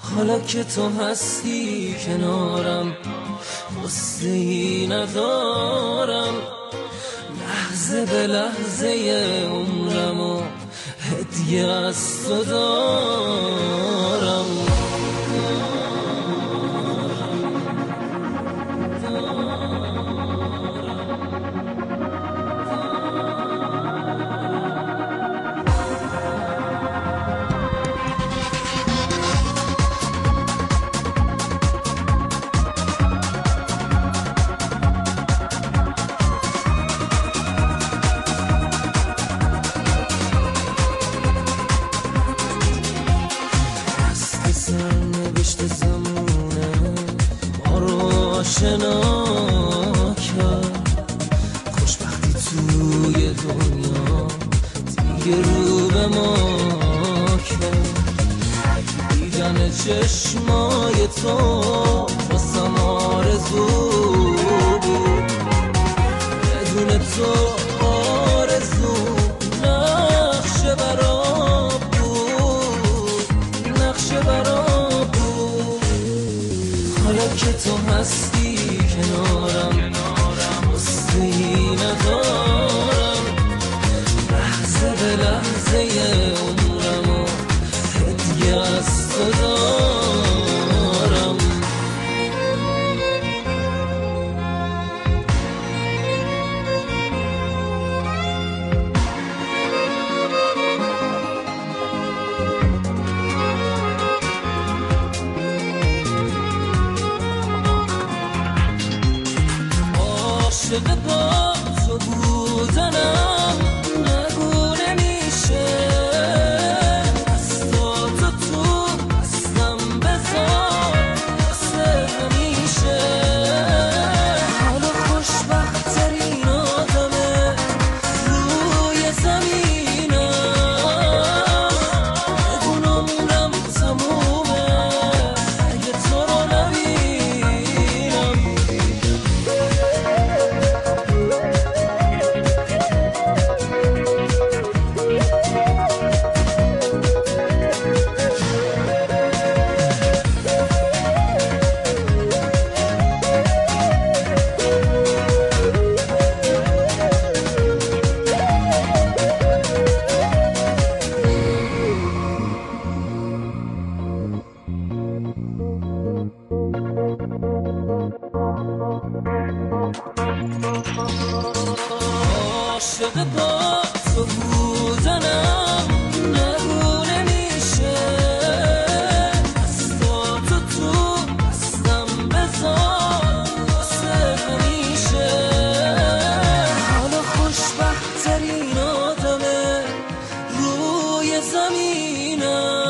حالا که تو هستی کنارم قصه ای ندارم، لحظه به لحظه عمرم و هدیه از تو دارم. سرنوشت زمونه ما رو آشنا کرد، خوشبختی توی دنیا دیگه رو به ما کرد. دیدن چشمای تو واسم آرزو بود، بدون تو آرزو نقشه برام بود، نقشه برام بود. حالا که تو هستی کنارم قصه ای ندارم، لحظه به لحظه عمرم و هدیه از تو دارم. عاشق با تو بودنم نگو نمیشه، دستاتو تو دستم بذار واسه همیشه. حالا خوشبخت ترین آدمه روی زمینم، بدون عمرم تمومه اگه تو رو نبینم. عاشق با تو بودنم نگو نمیشه، دستاتو تو دستم بذار واسه همیشه. حالا خوشبخت ترین آدمه روی زمینم،